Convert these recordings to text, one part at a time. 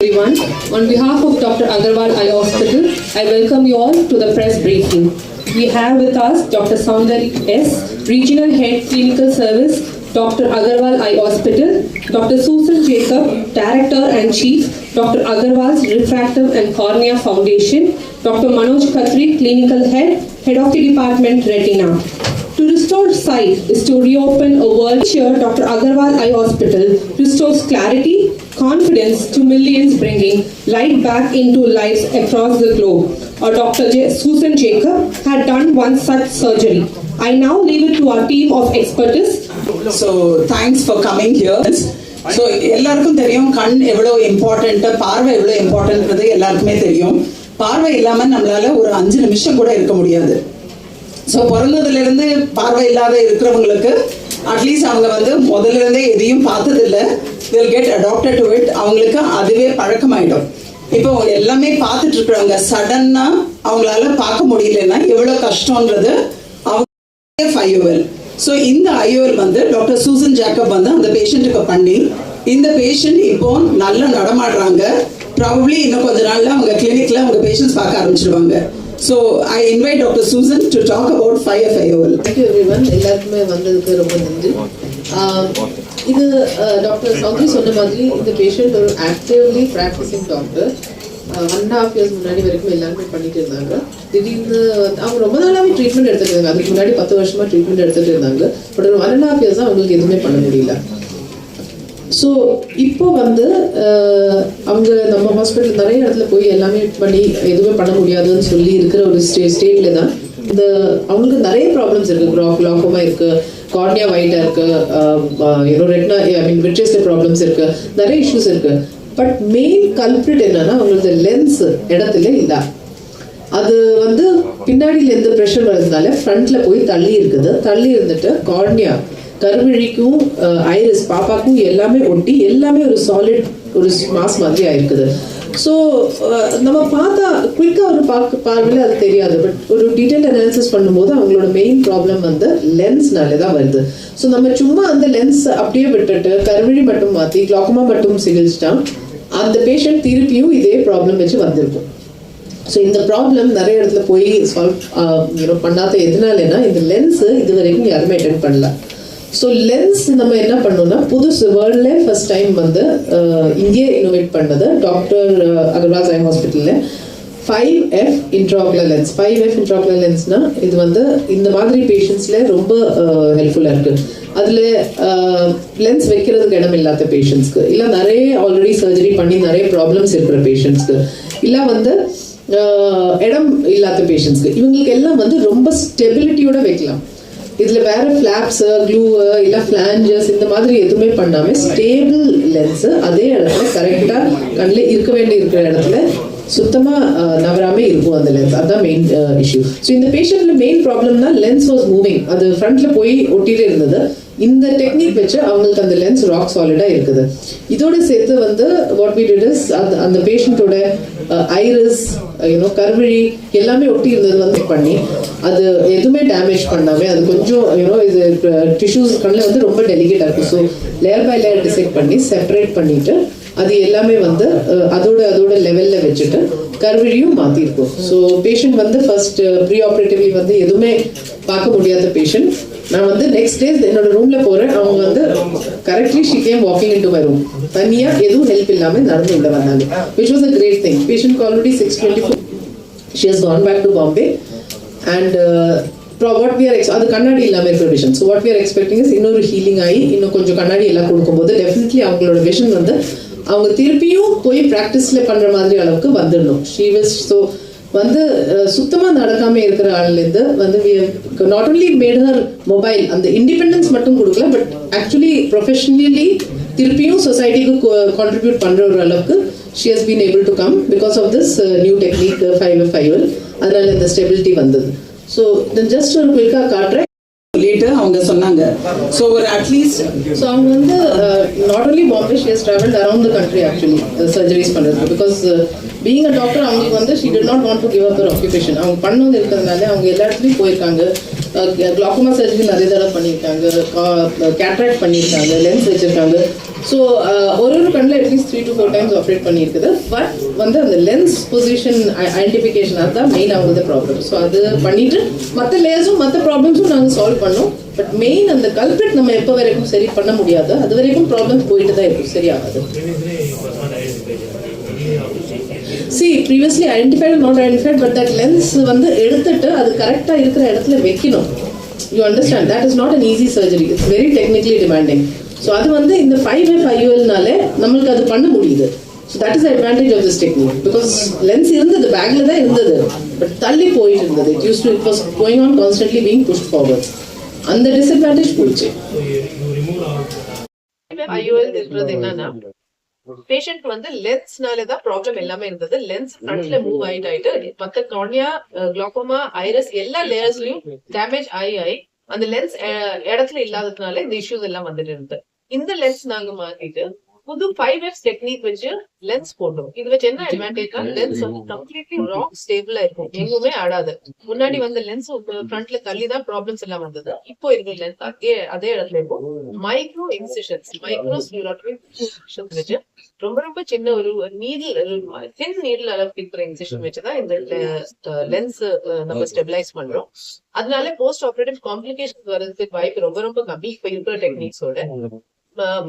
Everyone, on behalf of Dr. Agarwal Eye Hospital, I welcome you all to the press briefing. We have with us Dr. Soundari S., Regional Head Clinical Service, Dr. Agarwal Eye Hospital, Dr. Susan Jacob, Director and Chief, Dr. Agarwal's Refractive and Cornea Foundation, Dr. Manoj Khatri, Clinical Head, Head of the Department Retina. To restore sight is to reopen a world. Here, Dr. Agarwal Eye Hospital restores clarity, confidence to millions, bringing light back into lives across the globe. Dr. Susan Jacob had done one such surgery. I now leave it to our team of experts. So, thanks for coming here. So, எல்லாருக்கும் தெரியும் கண் எவ்வளவு important, பார்வை எவ்வளவு இம்பார்ட்டன்ட்ன்றது எல்லாருக்குமே தெரியும். பார்வை இல்லாம நம்மளால ஒரு 5 நிமிஷம் கூட இருக்க முடியாது. ஸோ பிறந்ததுலேருந்து பார்வை இல்லாத இருக்கிறவங்களுக்கு அட்லீஸ்ட் அவங்க முதல்ல இருந்தே எதையும் பார்த்ததில்லை, they'll get adopted to it. அவங்களுக்கு அதுவே பழக்கமாயிடும். இப்போ எல்லாமே பார்த்துட்டு இருக்கிறவங்க சடனாக அவங்களால பார்க்க முடியலன்னா எவ்வளோ கஷ்டன்றது அவங்க IOL. ஸோ இந்த IOL டாக்டர் சூசன் ஜேக்கப் அந்த பேஷண்ட்டுக்கு பண்ணி இந்த பேஷண்ட் இப்போ நல்லா நடமாடுறாங்க. ப்ராபப்ளி இன்னும் கொஞ்ச நாளில் அவங்க கிளினிக்கில் அவங்க பேஷண்ட்ஸ் பார்க்க ஆரம்பிச்சிடுவாங்க. So I invite Dr. Susan to talk about 5FIOL. Thank you everyone. எல்லாருக்குமே வந்ததுக்கு ரொம்ப நன்றி. இது டாக்டர் சௌத்ரி சொன்ன மாதிரி இந்த பேஷண்ட் ஒரு ஆக்டிவ்லி ப்ராக்டிசிங் டாக்டர். 1.5 years முன்னாடி வரைக்கும் எல்லாருமே பண்ணிட்டு இருந்தாங்க. திடீர்னு அவங்க ரொம்ப நாளாவே ட்ரீட்மெண்ட் எடுத்துட்டு இருந்தாங்க. அதுக்கு முன்னாடி 10 வருஷமா ட்ரீட்மெண்ட் எடுத்துட்டு இருந்தாங்க. பட் ஒரு 1.5 years அவங்களுக்கு எதுவுமே பண்ண முடியல. ஸோ இப்போ அவங்க நம்ம ஹாஸ்பிட்டல் நிறைய இடத்துல போய் எல்லாமே பண்ணி எதுவுமே பண்ண முடியாதுன்னு சொல்லி இருக்கிற ஒரு ஸ்டேட்ல தான் அவங்களுக்கு நிறைய ப்ராப்ளம்ஸ் இருக்கு. கிளாக்கோமா இருக்கு, கார்னியா வைட்டா இருக்கு, ரெட்னா விட்ரியஸ்ல ப்ராப்ளம்ஸ் இருக்கு, நிறைய இஷ்யூஸ் இருக்கு. பட் மெயின் கல்பிரிட் என்னன்னா அவங்களுக்கு லென்ஸ் இடத்துல இல்லை. அது பின்னாடியில இருந்து ப்ரெஷர் வர்றதுனால ஃப்ரண்ட்ல போய் தள்ளி இருக்குது. தள்ளி இருந்துட்டு கார்னியா கருவிழிக்கும் ஐரிஸ் பாப்பாக்கும் எல்லாமே ஒட்டி எல்லாமே ஒரு சாலிட் ஒரு மாஸ் மாதிரி ஆயிருக்குது. ஸோ நம்ம பார்த்தா குயிக்காக ஒரு பார்வையில் அது தெரியாது. பட் ஒரு டீட்டெயில் அனாலிசிஸ் பண்ணும்போது அவங்களோட மெயின் ப்ராப்ளம் லென்ஸ்னாலே தான் வருது. ஸோ நம்ம சும்மா அந்த லென்ஸ் அப்படியே விட்டுட்டு கருவிழி மட்டும் மாற்றி கிளாக்கமா மட்டும் சிகிச்சைட்டா அந்த பேஷண்ட் திருப்பியும் இதே ப்ராப்ளம் வச்சு வந்திருக்கும். ஸோ இந்த ப்ராப்ளம் நிறைய இடத்துல போய் சால்வ் பண்ணாத எதனாலன்னா இந்த லென்ஸ் இது வரைக்கும் யாருமே அட்டென்ட் பண்ணல. ஸோ லென்ஸ் நம்ம என்ன பண்ணோம்னா புதுசு வேர்ல்ட்ல ஃபர்ஸ்ட் டைம் இந்தியா இன்னோவேட் பண்ணது டாக்டர் அகர்வால் ஐ ஹாஸ்பிட்டலில் 5F intraocular lens. 5F intraocular லென்ஸ்னா இது இந்த மாதிரி பேஷண்ட்ஸ்ல ரொம்ப ஹெல்ப்ஃபுல்லாக இருக்கு. அதில் லென்ஸ் வைக்கிறதுக்கு இடம் இல்லாத பேஷண்ட்ஸ்க்கு, இல்லை நிறைய ஆல்ரெடி சர்ஜரி பண்ணி நிறைய ப்ராப்ளம்ஸ் இருக்கிற பேஷண்ட்ஸ்க்கு, இல்லை இடம் இல்லாத பேஷண்ட்ஸ்க்கு, இவங்களுக்கு எல்லாம் ரொம்ப ஸ்டெபிலிட்டியோட வைக்கலாம். இதுல வேற ஃபிளாப்ஸ், க்ளூ, இல்ல ஃபிளாஞ்சஸ் இந்த மாதிரி எதுவுமே பண்ணாம ஸ்டேபிள் லென்ஸ் அதே இடத்துல கரெக்டா கண்ணில் இருக்க வேண்டிய இருக்கிற இடத்துல சுத்தமா நவராம இருக்கும் அந்த லென்ஸ். அதுதான் மெயின் இஷ்யூ. ஸோ இந்த பேஷண்ட்ல மெயின் ப்ராப்ளம்னா லென்ஸ் வாஸ் மூவிங், அது ஃப்ரண்ட்ல போய் ஒட்டிட்டு இருந்தது. இந்த டெக்னிக் வச்சு அவங்களுக்கு அந்த லென்ஸ் ராக் சாலிடா இருக்குது. இதோட சேர்த்து வாட் வி டிட் இஸ் அந்த பேஷண்டோட ஐரிஸ் கருவிழி எல்லாமே ஒட்டி இருந்தது பண்ணி அது எதுவுமே டேமேஜ் பண்ணாம அது கொஞ்சம் இது டிஷ்யூஸ் கண்ணில் ரொம்ப டெலிகேட்டா இருக்கும். So layer by layer decide பண்ணி செப்பரேட் பண்ணிட்டு அது எல்லாமே அதோட லெவல்ல வச்சுட்டு கருவிழியும் மாத்திருக்கும். So patient first pre operatively எதுவுமே பார்க்க முடியாத பேஷண்ட். நான் நெக்ஸ்ட் டே என்னோட ரூம்ல போறேன். அவங்க correctly she came walking into my room. தனியா எதுவும் ஹெல்ப் இல்லாம நடந்து உள்ள வந்தாங்க, which was a great thing. Patient already 6:24. She has gone back to Bombay and what we are அது கண்ணாடி இல்லாம இருக்கிற vision. So what we are expecting is இன்னொரு ஹீலிங் ஆகி இன்னும் கொஞ்சம் கண்ணாடி எல்லாம் கொடுக்கும்போது டெஃபினெட்லி அவங்களோட விஷன் அவங்க திருப்பியும் போய் ப்ராக்டிஸ்ல பண்ற மாதிரி அளவுக்கு வந்துடணும். She was so சுத்தமா நடக்காம இருக்கிற ஆள்லேருந்து not only made her mobile அந்த இண்டிபெண்டன்ஸ் மட்டும் கொடுக்கல, பட் ஆக்சுவலி ப்ரொஃபஷனலி திருப்பியும் சொசைட்டிக்கு கான்ட்ரிபியூட் பண்ற ஒரு அளவுக்கு she has been able to come because of this new technique 5FIOL. அதனால இந்த ஸ்டெபிலிட்டி வந்தது. ஸோ ஜஸ்ட் ஒரு குயிக்கா காட்டுறேன் சொல்லிட்டு அவங்க சொன்னாங்க. ஸோ ஒரு அட்லீஸ்ட் ஸோ அவங்க not only Bombay, she has travelled around the country actually surgeries பண்ணுறது. பிகாஸ் பீயிங் அ டாக்டர் அவங்களுக்கு she did not want to give up their occupation. அவங்க பண்ணது இருக்கிறதுனால அவங்க எல்லா இடத்துலையும் போயிருக்காங்க. கிளாக்கோமா சர்ஜரி நிறைய தடவை பண்ணியிருக்காங்க, கேட்ராக்ட் பண்ணியிருக்காங்க, லென்ஸ் வச்சிருக்காங்க. ஸோ ஒரு கண்ணில் அட்லீஸ்ட் 3 to 4 times ஆப்ரேட் பண்ணியிருக்குது. பட் வந்து அந்த லென்ஸ் பொசிஷன் ஐடென்டிஃபிகேஷன் அதுதான் மெயின் ஆகுது ப்ராப்ளம். ஸோ அது பண்ணிட்டு மற்ற லேயர்ஸும் மற்ற ப்ராப்ளம்ஸும் நாங்கள் சால்வ் பண்ணோம். பட் மெயின் அந்த கல்பிரிட் நம்ம எப்போ வரைக்கும் சரி பண்ண முடியாது, அது வரைக்கும் ப்ராப்ளம் போயிட்டு தான் இருக்கும், சரியாகாது. See, previously identified or not identified, but that lens வந்து எடுத்துட்டு அது கரெக்டா இருக்கிற இடத்துல வைக்கணும். You understand? That is not an easy surgery. It's very technically demanding. So அது வந்து இந்த 5F IOL-னால நம்மளுக்கு அது பண்ண முடியுது. So that is the advantage of this technique. Because lens இருந்தது, பேக்ல தான் இருந்தது, பட் தள்ளி போயிட்டு இருந்தது. It was going on constantly being pushed forward. அந்த disadvantage போயிடுச்சு. IOL இருக்கிறது என்னன்னா, பேஷண்ட் வந்து லென்ஸ்னால தான் ப்ராப்ளம் எல்லாமே இருந்தது. லென்ஸ் ஃப்ரண்ட்ல மூவ் ஆயிட்டு மத்த கார்னியா, கிளாக்கோமா, ஐரஸ் எல்லா லேயர்ஸ்லயும் டேமேஜ் ஆகி அந்த லென்ஸ் இடத்துல இல்லாததுனால இந்த இஷ்யூஸ் எல்லாம் வந்துட்டு இருந்தது. இந்த லென்ஸ் நாங்க மாத்திட்டு புது 5F டெக்னிக் வச்சு லென்ஸ் போட்டோம். இது வச்சு என்ன அட்வான்டேஜ்னா, லென்ஸ் வந்து கம்ப்ளீட்லி ராக் ஸ்டேபிளா இருக்கும், எங்குமே ஆடாது. முன்னாடி வந்து லென்ஸ் ஃப்ரண்ட்ல தள்ளி தான் ப்ராப்ளம்ஸ் எல்லாம் வந்தது. இப்போ இருக்கிற லென்ஸ் அதே இடத்துல இருக்கும். மைக்ரோ இன்சிஷன்ஸ், மைக்ரோ இன்சிஷன்ஸ் வச்சு ரொம்ப சின்ன ஒரு நீடில் அளவுக்கு இருக்கிற இன்சிஷன் வச்சுதான் இந்த லென்ஸ் நம்ம ஸ்டெபிலைஸ் பண்றோம். அதனால போஸ்ட் ஆபரேட்டிவ் காம்ப்ளிகேஷன் வர்றதுக்கு வாய்ப்பு ரொம்ப கம்மி இப்ப இருக்கிற டெக்னிக்ஸோட.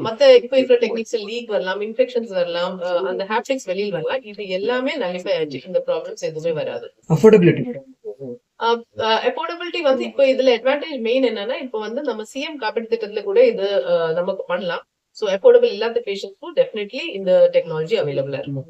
மத்த இப்ப இருக்கிற டெக்னிக்ஸ் லீக் வரலாம், இன்ஃபெக்ஷன்ஸ் வரலாம், அந்த ஹாப்டிக்ஸ் வெளியில் வரலாம். இது எல்லாமே நலிஃபை ஆச்சு, இந்த ப்ராப்ளம்ஸ் எதுவுமே வராது. அஃபோர்டபிலிட்டி வந்து இப்போ இதுல அட்வான்டேஜ் மெயின் என்னன்னா, இப்போ வந்து நம்ம சிஎம் காப்பீட்டு திட்டத்துல கூட இது நமக்கு பண்ணலாம். ஸோ அஃபோர்டபிள் இல்லாத பேஷண்ட்ஸ்க்கும் டெஃபினெட்லி இந்த டெக்னாலஜி அவைலபிளா இருக்கும்.